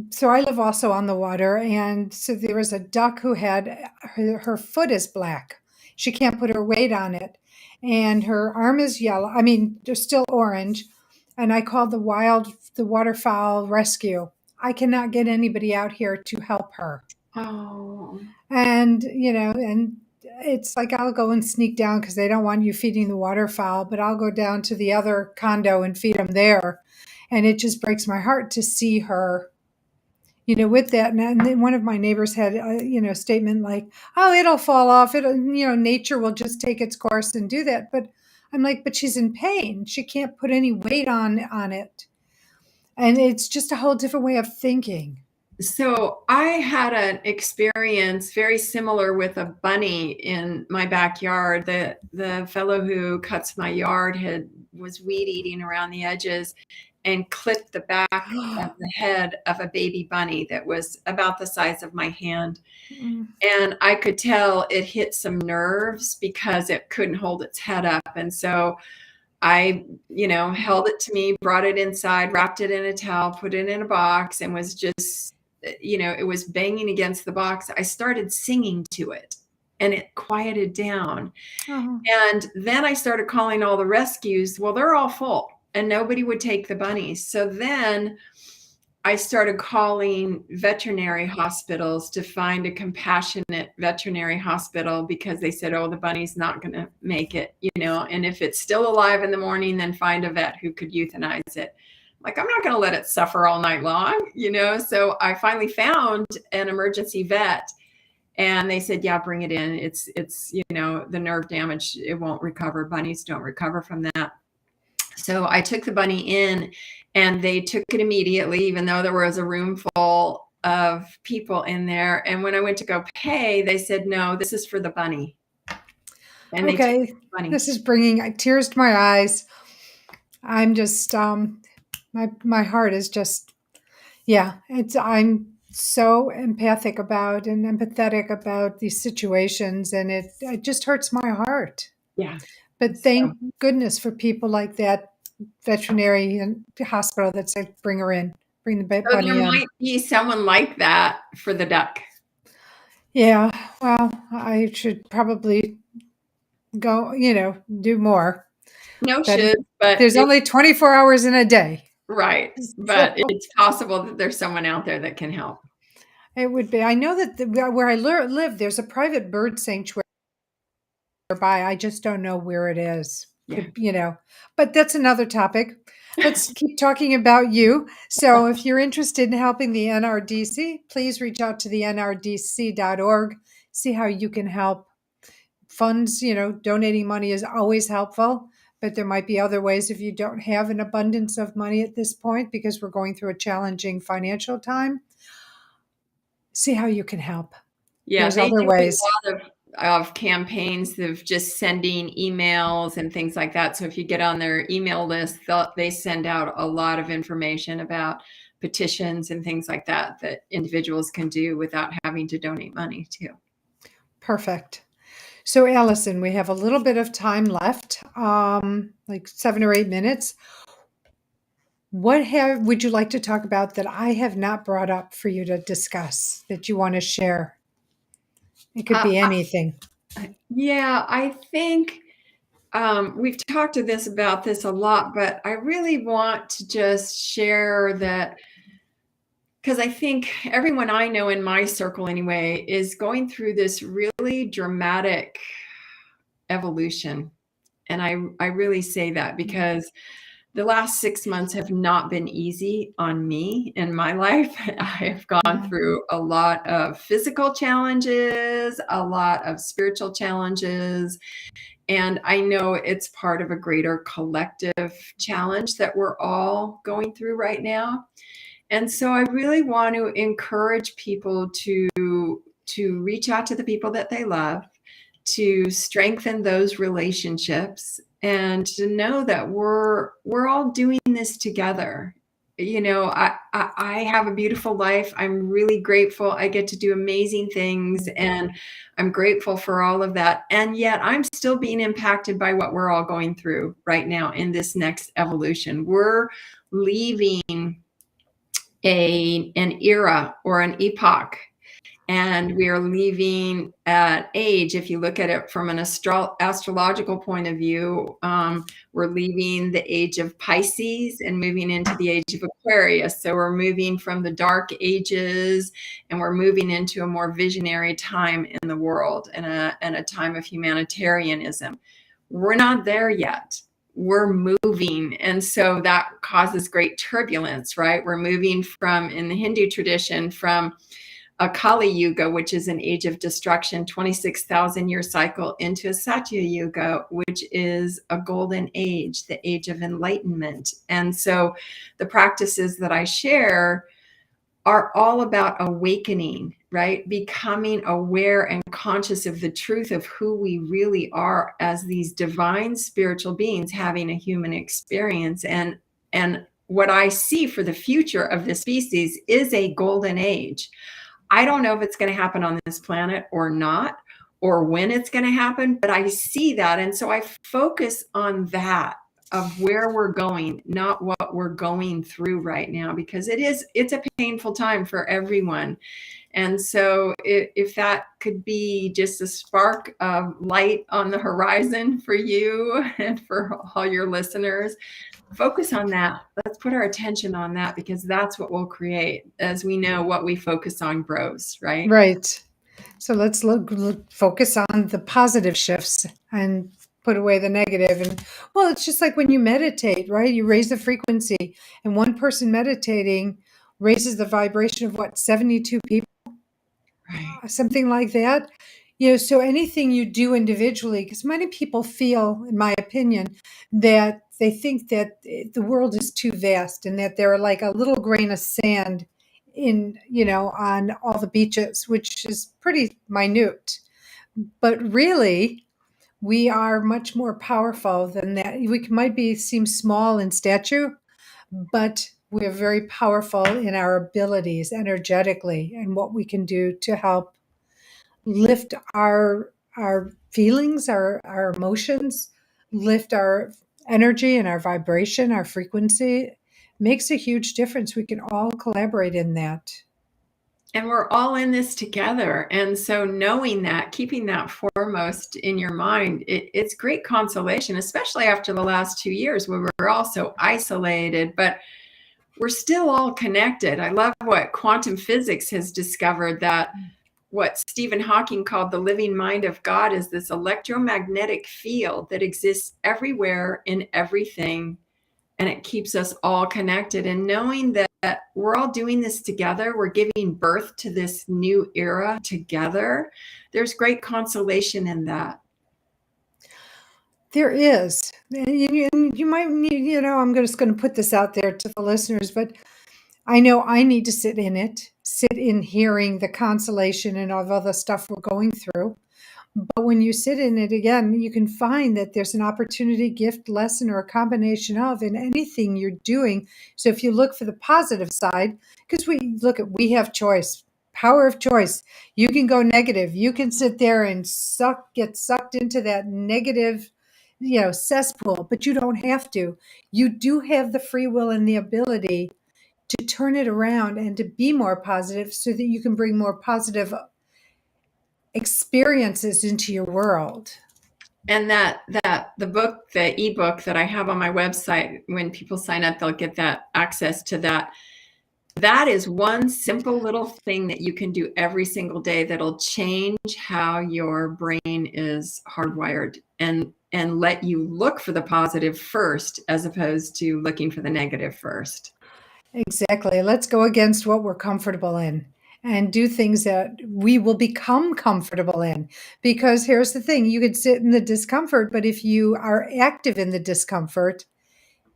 Speaker 1: so I live also on the water. And so there was a duck who had, her foot is black. She can't put her weight on it. And her arm is yellow. I mean, they're still orange. And I called the waterfowl rescue. I cannot get anybody out here to help her.
Speaker 2: Oh.
Speaker 1: And, and it's like, I'll go and sneak down because they don't want you feeding the waterfowl, but I'll go down to the other condo and feed them there. And it just breaks my heart to see her, with that. And then one of my neighbors had a, statement like, oh, it'll fall off. It'll, nature will just take its course and do that. But I'm like, but she's in pain. She can't put any weight on it. And it's just a whole different way of thinking.
Speaker 2: So I had an experience very similar with a bunny in my backyard. The fellow who cuts my yard was weed eating around the edges and clipped the back of the head of a baby bunny that was about the size of my hand. And I could tell it hit some nerves because it couldn't hold its head up. And so I, held it to me, brought it inside, wrapped it in a towel, put it in a box, and was just, it was banging against the box. I started singing to it and it quieted down.
Speaker 1: Oh.
Speaker 2: And then I started calling all the rescues. Well, they're all full and nobody would take the bunnies. So then I started calling veterinary hospitals to find a compassionate veterinary hospital because they said, oh, the bunny's not going to make it, and if it's still alive in the morning, then find a vet who could euthanize it. Like, I'm not going to let it suffer all night long, So I finally found an emergency vet and they said, yeah, bring it in. It's, the nerve damage, it won't recover. Bunnies don't recover from that. So I took the bunny in and they took it immediately, even though there was a room full of people in there. And when I went to go pay, they said, no, this is for the bunny. And they took
Speaker 1: Okay,
Speaker 2: the bunny.
Speaker 1: this is bringing tears to my eyes. I'm just, my heart is just, I'm so empathic about and empathetic about these situations, and it just hurts my heart.
Speaker 2: Yeah.
Speaker 1: But thank goodness for people like that veterinary and hospital that said, bring her in, bring the
Speaker 2: So
Speaker 1: bunny
Speaker 2: there
Speaker 1: in.
Speaker 2: might be someone like that for the duck.
Speaker 1: Yeah, well, I should probably go, do more.
Speaker 2: No
Speaker 1: But
Speaker 2: should, but
Speaker 1: there's only 24 hours in a day.
Speaker 2: right. But it's possible that there's someone out there that can help.
Speaker 1: It would be. I know that where I live, there's a private bird sanctuary nearby. I just don't know where it is.
Speaker 2: Yeah.
Speaker 1: But that's another topic. Let's keep talking about you. So if you're interested in helping the NRDC, please reach out to the nrdc.org. See how you can help. Funds, donating money is always helpful, but there might be other ways if you don't have an abundance of money at this point because we're going through a challenging financial time. See how you can help.
Speaker 2: Yeah,
Speaker 1: There's
Speaker 2: they
Speaker 1: other
Speaker 2: do
Speaker 1: ways.
Speaker 2: a lot of campaigns of just sending emails and things like that. So if you get on their email list, they send out a lot of information about petitions and things like that that individuals can do without having to donate money too.
Speaker 1: Perfect. So, Allison, we have a little bit of time left, like 7 or 8 minutes. What would you like to talk about that I have not brought up for you to discuss that you want to share? It could be anything.
Speaker 2: Yeah, I think we've talked about this a lot, but I really want to just share that because I think everyone I know in my circle anyway is going through this really dramatic evolution. And I really say that because the last 6 months have not been easy on me in my life. I have gone through a lot of physical challenges, a lot of spiritual challenges, and I know it's part of a greater collective challenge that we're all going through right now. And so I really want to encourage people to reach out to the people that they love, to strengthen those relationships, and to know that we're all doing this together. I have a beautiful life. I'm really grateful. I get to do amazing things, and I'm grateful for all of that. And yet I'm still being impacted by what we're all going through right now in this next evolution. We're leaving an era or an epoch, and we are leaving at age. If you look at it from an astrological point of view, we're leaving the age of Pisces and moving into the age of Aquarius. So we're moving from the dark ages and we're moving into a more visionary time in the world, and a time of humanitarianism. We're not there yet. We're moving. And so that causes great turbulence, right? We're moving from, in the Hindu tradition, from a Kali Yuga, which is an age of destruction, 26,000 year cycle, into a Satya Yuga, which is a golden age, the age of enlightenment. And so the practices that I share are all about awakening, right? Becoming aware and conscious of the truth of who we really are as these divine spiritual beings having a human experience. And what I see for the future of the species is a golden age. I don't know if it's going to happen on this planet or not, or when it's going to happen, but I see that. And so I focus on that, of where we're going, not what we're going through right now, because it's a painful time for everyone. And so if that could be just a spark of light on the horizon for you and for all your listeners, focus on that. Let's put our attention on that, because that's what we'll create. As we know, what we focus on grows, right?
Speaker 1: Right. So let's focus on the positive shifts and put away the negative. And well, it's just like when you meditate, right? You raise the frequency, and one person meditating raises the vibration of what, 72 people,
Speaker 2: Right.
Speaker 1: something like that. So anything you do individually, because many people feel, in my opinion, that they think that the world is too vast and that they're like a little grain of sand on all the beaches, which is pretty minute. But really, we are much more powerful than that. We seem small in stature, but we're very powerful in our abilities energetically and what we can do to help lift our feelings, our emotions, lift our energy and our vibration, our frequency. Makes a huge difference. We can all collaborate in that.
Speaker 2: And we're all in this together. And so knowing that, keeping that foremost in your mind, it's great consolation, especially after the last 2 years where we're all so isolated, but we're still all connected. I love what quantum physics has discovered, that what Stephen Hawking called the living mind of God is this electromagnetic field that exists everywhere in everything, and it keeps us all connected. And knowing that we're all doing this together, we're giving birth to this new era together, there's great consolation in that.
Speaker 1: There is. And you might need, I'm just going to put this out there to the listeners, but I know I need to sit in hearing the consolation and all the stuff we're going through. But when you sit in it again, you can find that there's an opportunity, gift, lesson, or a combination of in anything you're doing. So if you look for the positive side, because we have choice, power of choice. You can go negative. You can sit there and get sucked into that negative, cesspool, but you don't have to. You do have the free will and the ability to turn it around and to be more positive so that you can bring more positive experiences into your world.
Speaker 2: And that the ebook that I have on my website, when people sign up, they'll get that access to that. That is one simple little thing that you can do every single day that'll change how your brain is hardwired and let you look for the positive first, as opposed to looking for the negative first.
Speaker 1: Exactly. Let's go against what we're comfortable in and do things that we will become comfortable in. Because here's the thing, you could sit in the discomfort, but if you are active in the discomfort,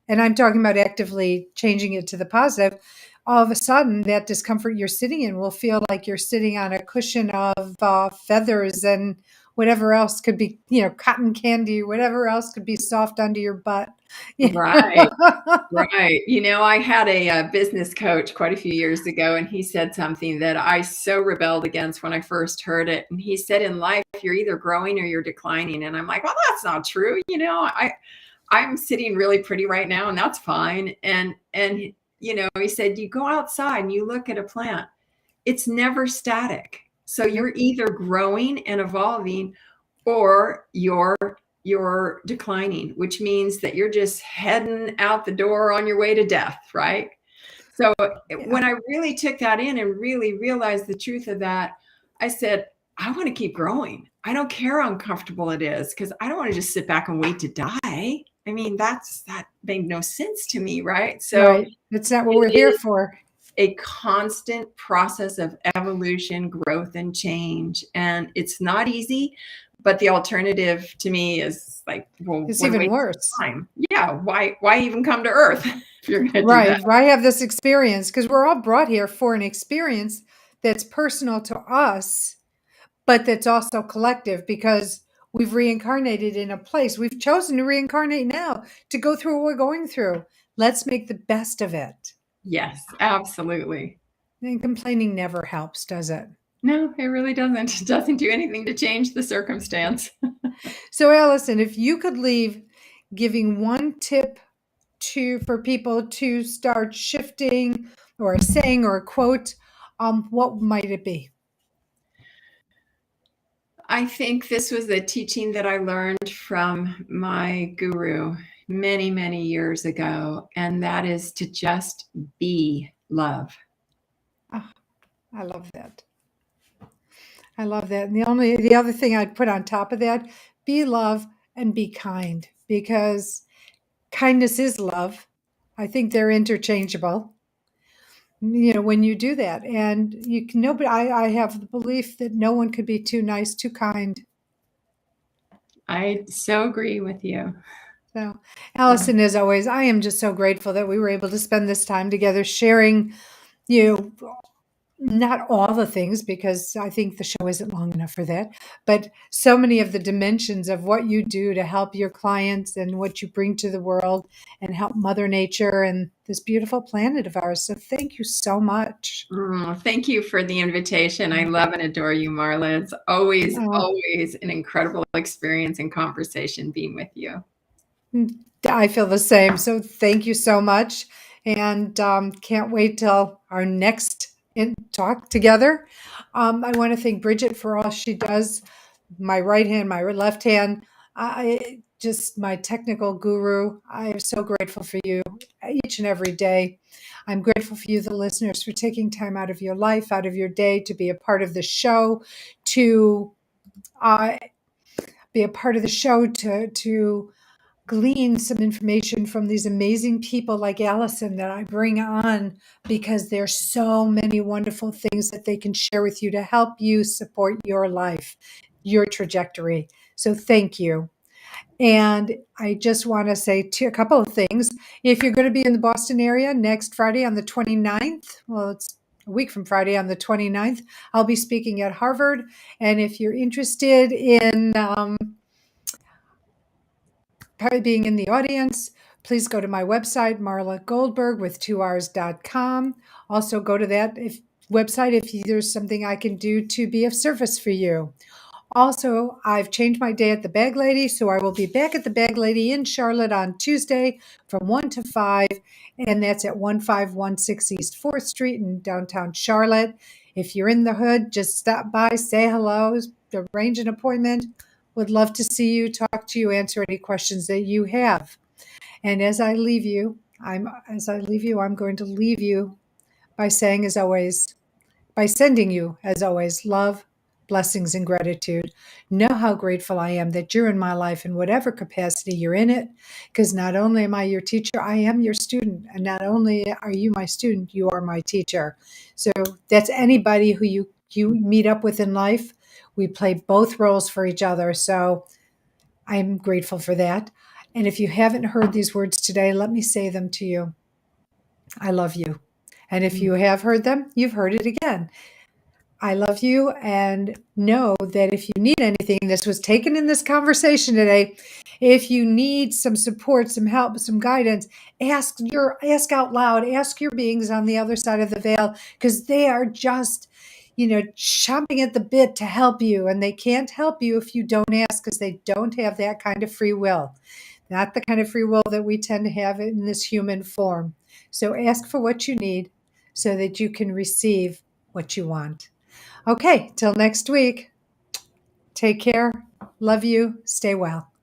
Speaker 1: and I'm talking about actively changing it to the positive, all of a sudden that discomfort you're sitting in will feel like you're sitting on a cushion of feathers and whatever else could be, cotton candy, whatever else could be soft under your butt.
Speaker 2: Right. Right. I had a business coach quite a few years ago, and he said something that I so rebelled against when I first heard it. And he said, in life, you're either growing or you're declining. And I'm like, well, that's not true. I'm sitting really pretty right now, and that's fine. And he said, you go outside and you look at a plant, it's never static. So you're either growing and evolving, or you're declining, which means that you're just heading out the door on your way to death, right? So when I really took that in and really realized the truth of that, I said, I want to keep growing. I don't care how uncomfortable it is, because I don't want to just sit back and wait to die. I mean, that made no sense to me, right? So
Speaker 1: Right. That's not what we're here for.
Speaker 2: a constant process of evolution, growth, and change. And it's not easy, But the alternative to me is like, well,
Speaker 1: It's
Speaker 2: what a
Speaker 1: even
Speaker 2: waste
Speaker 1: worse.
Speaker 2: of time. Yeah, why even come to Earth if you're going to do that?
Speaker 1: Right. Why have this experience? Because we're all brought here for an experience that's personal to us, but that's also collective because we've reincarnated in a place. We've chosen to reincarnate now to go through what we're going through. Let's make the best of it.
Speaker 2: Yes, absolutely.
Speaker 1: And complaining never helps, does it?
Speaker 2: No, it really doesn't. It doesn't do anything to change the circumstance.
Speaker 1: So, Allison, if you could leave giving one tip for people to start shifting or a saying or a quote, what might it be?
Speaker 2: I think this was a teaching that I learned from my guru many, many years ago, and that is to just be love.
Speaker 1: Oh, I love that. I love that. And the other thing I'd put on top of that, be love and be kind because kindness is love. I think they're interchangeable. When you do that, and you can nobody. I have the belief that no one could be too nice, too kind.
Speaker 2: I so agree with you.
Speaker 1: So,
Speaker 2: Yeah.
Speaker 1: Allison, as always, I am just so grateful that we were able to spend this time together sharing, you know, not all the things because I think the show isn't long enough for that, but so many of the dimensions of what you do to help your clients and what you bring to the world and help Mother Nature and this beautiful planet of ours. So, thank you so much.
Speaker 2: Thank you for the invitation. I love and adore you, Marla. It's always,
Speaker 1: Uh,
Speaker 2: always an incredible experience and conversation being with you.
Speaker 1: I feel the same. So thank you so much. And can't wait till our next talk together. I want to thank Bridget for all she does. My right hand, my left hand, just my technical guru. I am so grateful for you each and every day. I'm grateful for you, the listeners, for taking time out of your life, out of your day to be a part of the show, to uh, be a part of the show, to glean some information from these amazing people like Allison that I bring on because there's so many wonderful things that they can share with you to help you support your life, your trajectory. So thank you. And I just want to say a couple of things. If you're going to be in the Boston area next Friday on the 29th, well, it's a week from Friday on the 29th, I'll be speaking at Harvard. And if you're interested in being in the audience, please go to my website, Marla Goldberg with 2rs.com. Also go to that website if there's something I can do to be of service for you. Also, I've changed my day at the Bag Lady, so I will be back at the Bag Lady in Charlotte on Tuesday from 1 to 5, and that's at 1516 East 4th Street in downtown Charlotte. If you're in the hood, just stop by, say hello, arrange an appointment. Would love to see you, talk to you, answer any questions that you have. And as I leave you, I'm going to leave you by saying, as always, by sending you, as always, love, blessings, and gratitude. Know how grateful I am that you're in my life in whatever capacity you're in it, because not only am I your teacher, I am your student. And not only are you my student, you are my teacher. So that's anybody who you meet up with in life. We play both roles for each other. So I'm grateful for that. And if you haven't heard these words today, let me say them to you. I love you. And if you have heard them, you've heard it again. I love you, and know that if you need anything, this was taken in this conversation today. If you need some support, some help, some guidance, ask out loud, ask your beings on the other side of the veil, because they are just, chomping at the bit to help you, and they can't help you if you don't ask, because they don't have that kind of free will, not the kind of free will that we tend to have in this human form. So ask for what you need so that you can receive what you want. Okay, till next week. Take care. Love you. Stay well.